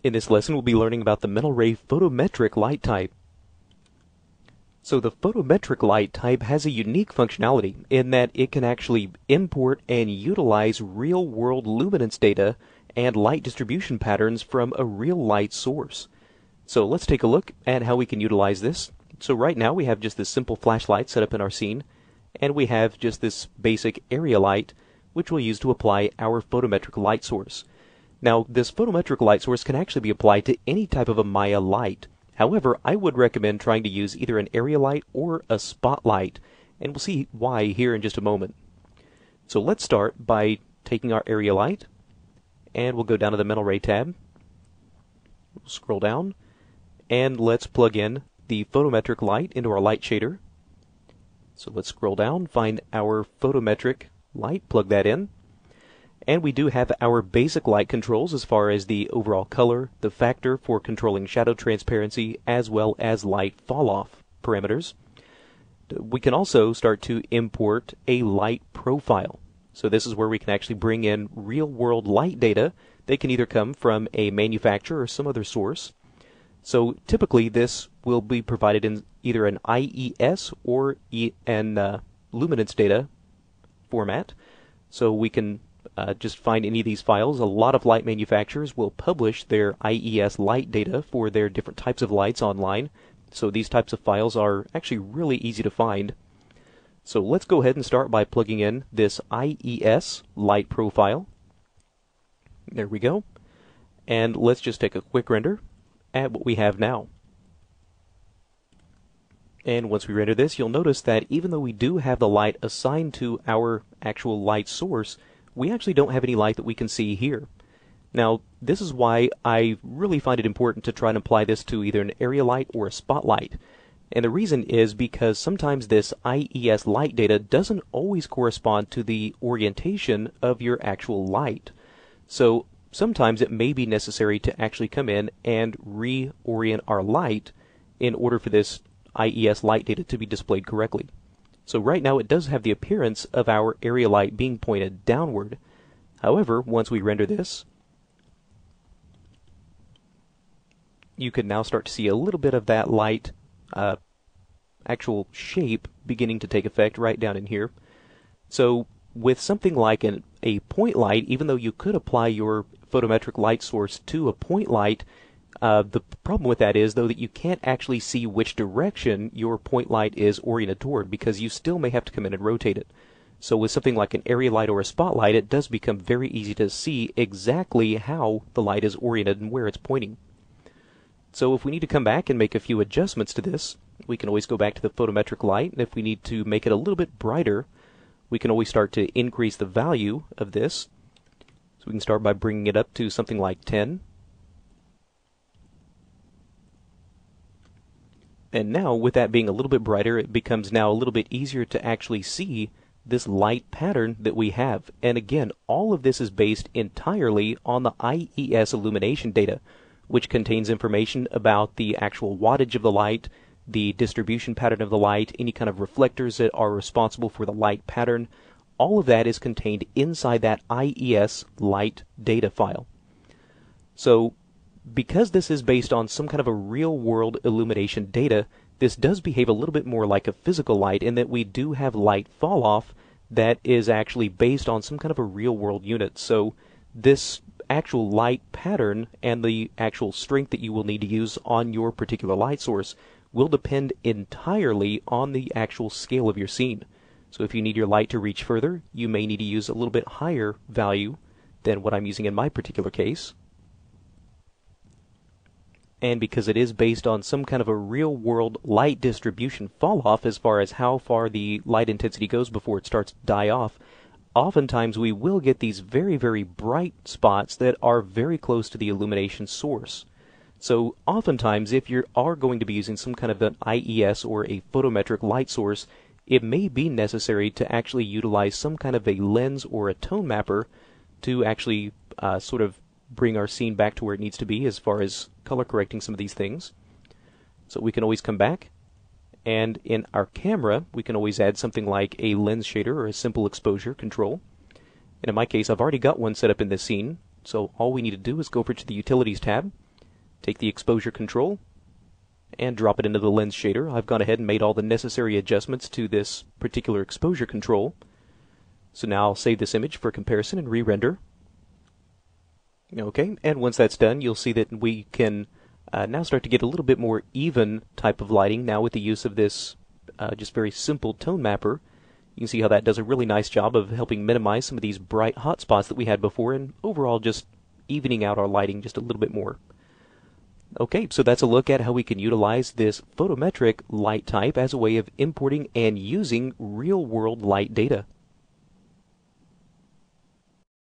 In this lesson, we'll be learning about the mental ray photometric light type. So the photometric light type has a unique functionality in that it can actually import and utilize real-world luminance data and light distribution patterns from a real light source. So let's take a look at how we can utilize this. So right now we have just this simple flashlight set up in our scene, and we have just this basic area light, which we'll use to apply our photometric light source. Now, this photometric light source can actually be applied to any type of a Maya light. However, I would recommend trying to use either an area light or a spotlight, and we'll see why here in just a moment. So let's start by taking our area light, and we'll go down to the mental ray tab. We'll scroll down, and let's plug in the photometric light into our light shader. So let's scroll down, find our photometric light, plug that in. And we do have our basic light controls as far as the overall color, the factor for controlling shadow transparency, as well as light fall-off parameters. We can also start to import a light profile. So this is where we can actually bring in real-world light data. They can either come from a manufacturer or some other source. So typically this will be provided in either an IES or an luminance data format. So we can just find any of these files. A lot of light manufacturers will publish their IES light data for their different types of lights online. So these types of files are actually really easy to find. So let's go ahead and start by plugging in this IES light profile. There we go. And let's just take a quick render at what we have now. And once we render this, you'll notice that even though we do have the light assigned to our actual light source, we actually don't have any light that we can see here. Now, this is why I really find it important to try and apply this to either an area light or a spotlight. And the reason is because sometimes this IES light data doesn't always correspond to the orientation of your actual light. So sometimes it may be necessary to actually come in and reorient our light in order for this IES light data to be displayed correctly. So right now it does have the appearance of our area light being pointed downward. However, once we render this, you can now start to see a little bit of that light actual shape beginning to take effect right down in here. So with something like a point light, even though you could apply your photometric light source to a point light, the problem with that is, though, that you can't actually see which direction your point light is oriented toward, because you still may have to come in and rotate it. So with something like an area light or a spotlight, it does become very easy to see exactly how the light is oriented and where it's pointing. So if we need to come back and make a few adjustments to this, we can always go back to the photometric light, and if we need to make it a little bit brighter, we can always start to increase the value of this. So we can start by bringing it up to something like 10. And now, with that being a little bit brighter, it becomes now a little bit easier to actually see this light pattern that we have. And again, all of this is based entirely on the IES illumination data, which contains information about the actual wattage of the light, the distribution pattern of the light, any kind of reflectors that are responsible for the light pattern. All of that is contained inside that IES light data file. So because this is based on some kind of a real-world illumination data, this does behave a little bit more like a physical light in that we do have light fall-off that is actually based on some kind of a real-world unit. So this actual light pattern and the actual strength that you will need to use on your particular light source will depend entirely on the actual scale of your scene. So if you need your light to reach further, you may need to use a little bit higher value than what I'm using in my particular case. And because it is based on some kind of a real-world light distribution fall-off as far as how far the light intensity goes before it starts to die off, oftentimes we will get these very, very bright spots that are very close to the illumination source. So oftentimes, if you are going to be using some kind of an IES or a photometric light source, it may be necessary to actually utilize some kind of a lens or a tone mapper to actually sort of bring our scene back to where it needs to be as far as color correcting some of these things. So we can always come back, and in our camera we can always add something like a lens shader or a simple exposure control. And in my case, I've already got one set up in this scene, so all we need to do is go over to the Utilities tab, take the exposure control and drop it into the lens shader. I've gone ahead and made all the necessary adjustments to this particular exposure control. So now I'll save this image for comparison and re-render. Okay, and once that's done, you'll see that we can now start to get a little bit more even type of lighting now with the use of this just very simple tone mapper. You can see how that does a really nice job of helping minimize some of these bright hot spots that we had before and overall just evening out our lighting just a little bit more. Okay, so that's a look at how we can utilize this photometric light type as a way of importing and using real-world light data.